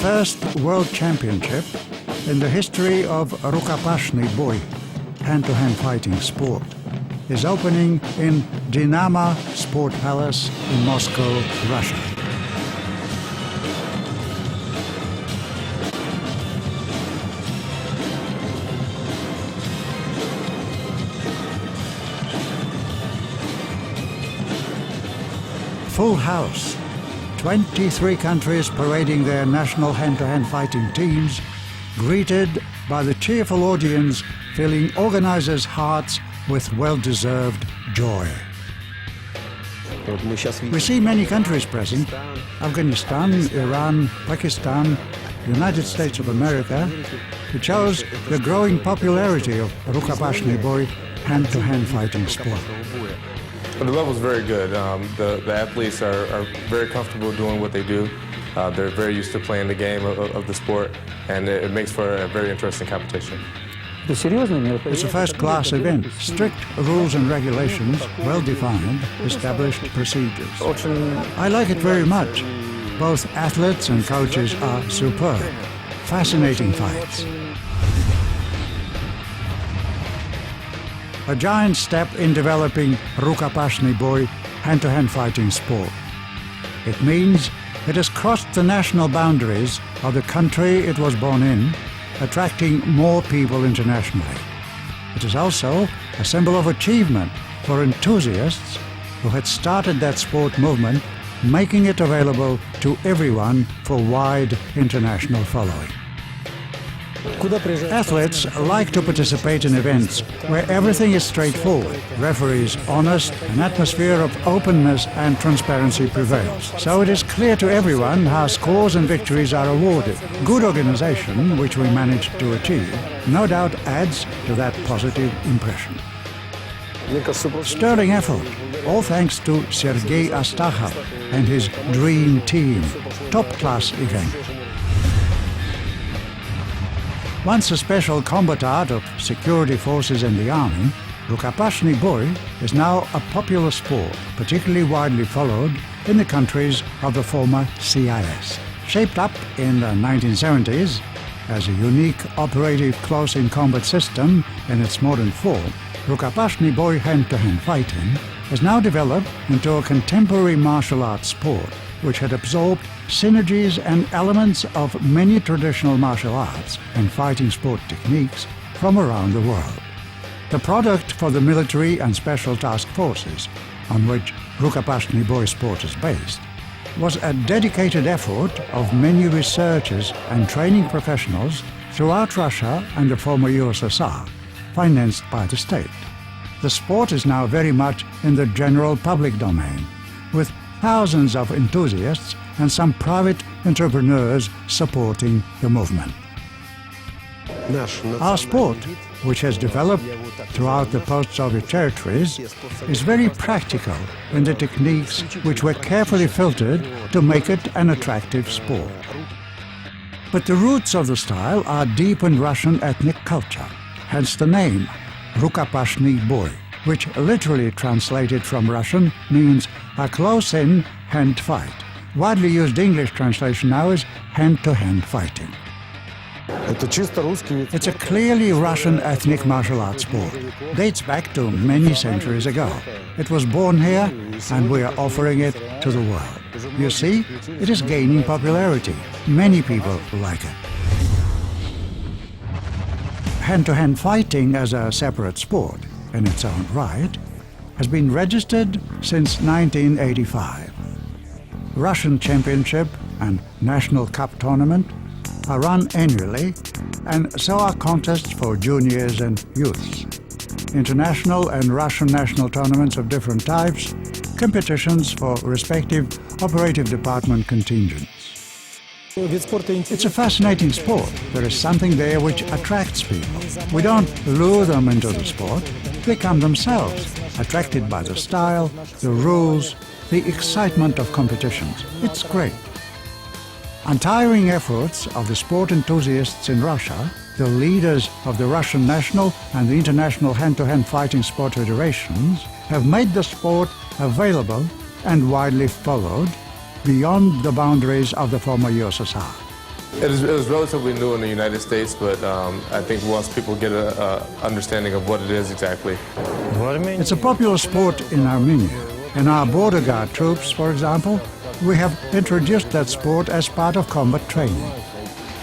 The first World Championship in the history of rukopashny boy, hand-to-hand fighting sport, is opening in Dynamo Sport Palace in Moscow, Russia. Full house. 23 countries parading their national hand-to-hand fighting teams, greeted by the cheerful audience, filling organizers' hearts with well-deserved joy. We see many countries present: Afghanistan, Iran, Pakistan, United States of America. It shows the growing popularity of rukopashny boy hand-to-hand fighting sport. The level's very good. The athletes are very comfortable doing what they do. They're very used to playing the game of the sport, and it makes for a very interesting competition. It's a first-class event. Strict rules and regulations, well-defined, established procedures. I like it very much. Both athletes and coaches are superb. Fascinating fights. A giant step in developing rukopashny boy hand-to-hand fighting sport. It means it has crossed the national boundaries of the country it was born in, attracting more people internationally. It is also a symbol of achievement for enthusiasts who had started that sport movement, making it available to everyone for wide international following. Athletes like to participate in events where everything is straightforward, referees honest, an atmosphere of openness and transparency prevails. So it is clear to everyone how scores and victories are awarded. Good organization, which we managed to achieve, no doubt adds to that positive impression. Sterling effort, all thanks to Sergei Astahov and his dream team. Top-class event. Once a special combatant of security forces in the army, rukopashny boy is now a popular sport, particularly widely followed in the countries of the former CIS. Shaped up in the 1970s as a unique operative close-in-combat system in its modern form, rukopashny boy hand-to-hand fighting has now developed into a contemporary martial arts sport which had absorbed synergies and elements of many traditional martial arts and fighting sport techniques from around the world. The product for the military and special task forces, on which rukopashny boy sport is based, was a dedicated effort of many researchers and training professionals throughout Russia and the former USSR, financed by the state. The sport is now very much in the general public domain, with thousands of enthusiasts and some private entrepreneurs supporting the movement. Our sport, which has developed throughout the post-Soviet territories, is very practical in the techniques which were carefully filtered to make it an attractive sport. But the roots of the style are deep in Russian ethnic culture, hence the name, rukopashny boy, which literally translated from Russian means a close-in hand fight. Widely used English translation now is hand-to-hand fighting. It's a clearly Russian ethnic martial arts sport. Dates back to many centuries ago. It was born here and we are offering it to the world. You see, it is gaining popularity. Many people like it. Hand-to-hand fighting as a separate sport in its own right has been registered since 1985. Russian Championship and National Cup Tournament are run annually, and so are contests for juniors and youths. International and Russian national tournaments of different types, competitions for respective operative department contingents. It's a fascinating sport. There is something there which attracts people. We don't lure them into the sport. They come themselves, attracted by the style, the rules, the excitement of competitions. It's great. Untiring efforts of the sport enthusiasts in Russia, the leaders of the Russian national and the international hand-to-hand fighting sport federations, have made the sport available and widely followed beyond the boundaries of the former USSR. It was relatively new in the United States, but I think once people get an understanding of what it is exactly. It's a popular sport in Armenia. In our border guard troops, for example, we have introduced that sport as part of combat training.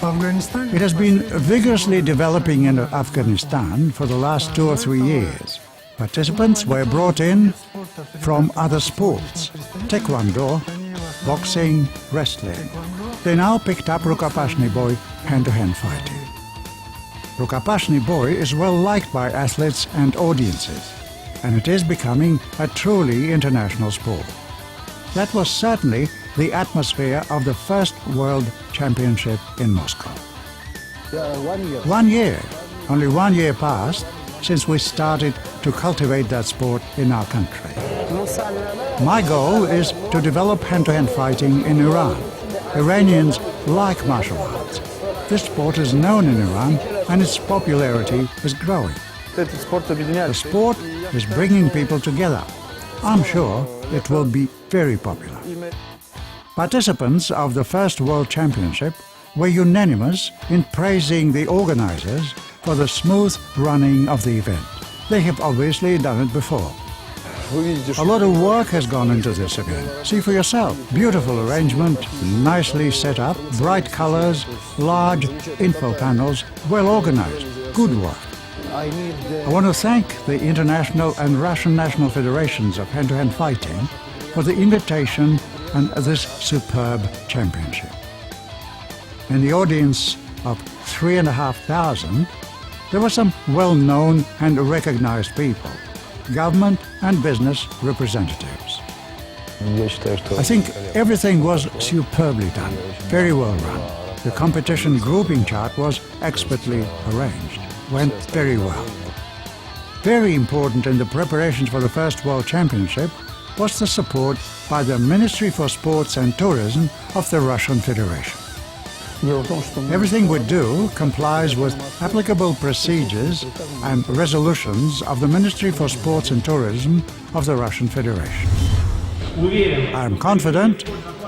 It has been vigorously developing in Afghanistan for the last 2 or 3 years. Participants were brought in from other sports: taekwondo, boxing, wrestling. They now picked up rukopashny boy hand-to-hand fighting. Rukopashny boy is well liked by athletes and audiences, and it is becoming a truly international sport. That was certainly the atmosphere of the first World Championship in Moscow. 1 year, only 1 year passed since we started to cultivate that sport in our country. My goal is to develop hand-to-hand fighting in Iran. Iranians like martial arts. This sport is known in Iran and its popularity is growing. The sport is bringing people together. I'm sure it will be very popular. Participants of the first World Championship were unanimous in praising the organizers for the smooth running of the event. They have obviously done it before. A lot of work has gone into this event. See for yourself. Beautiful arrangement, nicely set up, bright colors, large info panels, well organized. Good work. I want to thank the International and Russian National Federations of Hand-to-Hand Fighting for the invitation and this superb championship. In the audience of 3,500, there were some well-known and recognized people, government and business representatives. I think everything was superbly done, very well run. The competition grouping chart was expertly arranged, went very well. Very important in the preparations for the first World Championship was the support by the Ministry for Sports and Tourism of the Russian Federation. Everything we do complies with applicable procedures and resolutions of the Ministry for Sports and Tourism of the Russian Federation. I am confident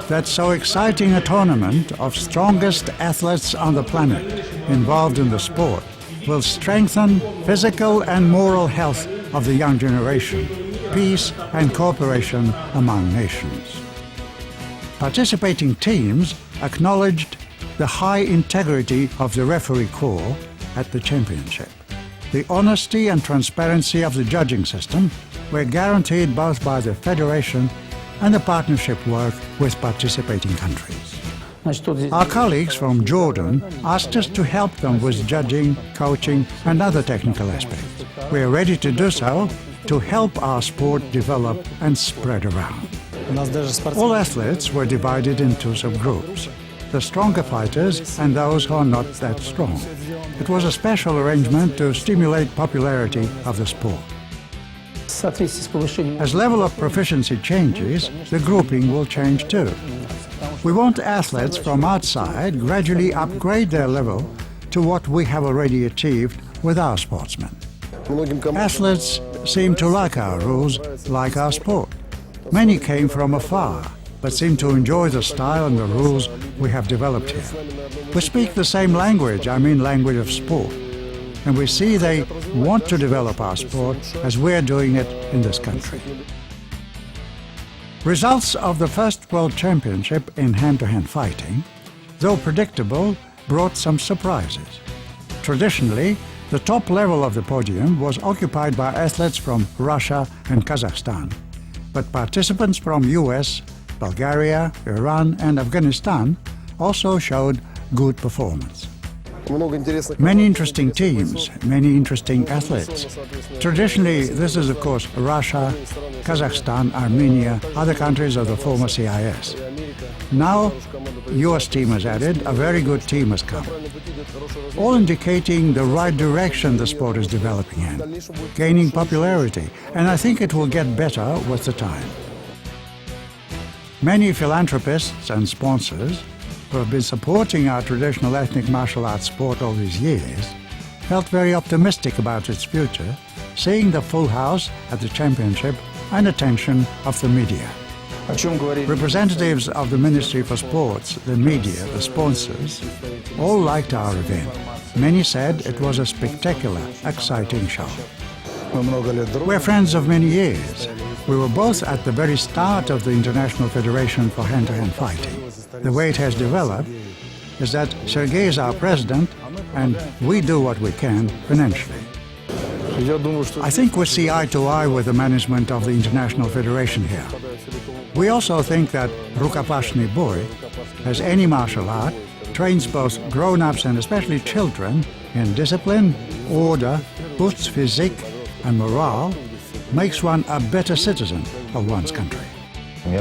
that so exciting a tournament of strongest athletes on the planet involved in the sport will strengthen physical and moral health of the young generation, peace and cooperation among nations. Participating teams acknowledged the high integrity of the referee corps at the championship. The honesty and transparency of the judging system were guaranteed both by the Federation and the partnership work with participating countries. Our colleagues from Jordan asked us to help them with judging, coaching and other technical aspects. We are ready to do so to help our sport develop and spread around. All athletes were divided into subgroups: the stronger fighters and those who are not that strong. It was a special arrangement to stimulate popularity of the sport. As level of proficiency changes, the grouping will change too. We want athletes from outside gradually upgrade their level to what we have already achieved with our sportsmen. Athletes seem to like our rules, like our sport. Many came from afar, but seem to enjoy the style and the rules we have developed here. We speak the same language, language of sport, and we see they want to develop our sport as we're doing it in this country. Results of the first World Championship in hand-to-hand fighting, though predictable, brought some surprises. Traditionally, The top level of the podium was occupied by athletes from Russia and Kazakhstan, but participants from US, Bulgaria, Iran and Afghanistan also showed good performance. Many interesting teams, many interesting athletes. Traditionally, this is of course Russia, Kazakhstan, Armenia, other countries of the former CIS. Now, US team has added, a very good team has come. All indicating the right direction the sport is developing in, gaining popularity, and I think it will get better with the time. Many philanthropists and sponsors who have been supporting our traditional ethnic martial arts sport all these years felt very optimistic about its future, seeing the full house at the championship and attention of the media. Representatives of the Ministry for Sports, the media, the sponsors, all liked our event. Many said it was a spectacular, exciting show. We're friends of many years. We were both at the very start of the International Federation for Hand-to-Hand Fighting. The way it has developed is that Sergei is our president and we do what we can financially. I think we see eye to eye with the management of the International Federation here. We also think that rukopashny boy, as any martial art, trains both grown-ups and especially children in discipline, order, boosts physique and morale, makes one a better citizen of one's country. I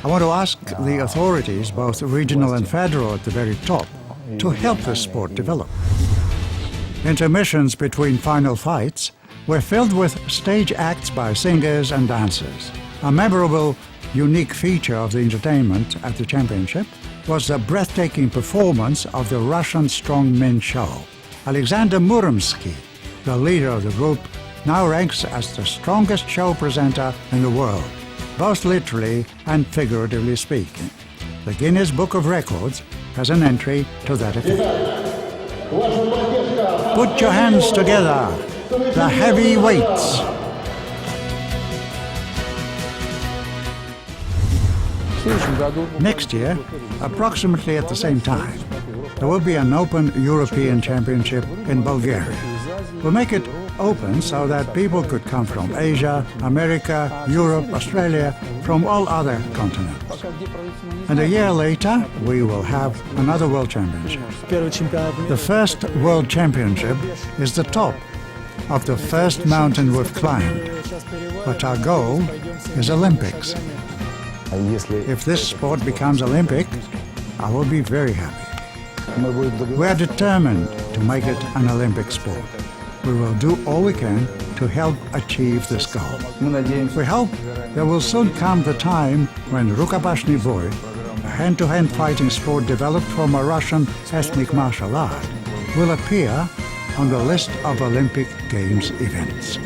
want to ask the authorities, both regional and federal at the very top, to help this sport develop. Intermissions between final fights were filled with stage acts by singers and dancers. A memorable, unique feature of the entertainment at the championship was the breathtaking performance of the Russian strongmen show. Alexander Muromsky, the leader of the group, now ranks as the strongest show presenter in the world, both literally and figuratively speaking. The Guinness Book of Records has an entry to that effect. Put your hands together, the heavyweights. Next year, approximately at the same time, there will be an open European Championship in Bulgaria. We'll make it open so that people could come from Asia, America, Europe, Australia, from all other continents. And a year later, we will have another World Championship. The first World Championship is the top of the first mountain we've climbed, but our goal is Olympics. If this sport becomes Olympic, I will be very happy. We are determined to make it an Olympic sport. We will do all we can to help achieve this goal. We hope there will soon come the time when rukopashny boy, a hand-to-hand fighting sport developed from a Russian ethnic martial art, will appear on the list of Olympic Games events.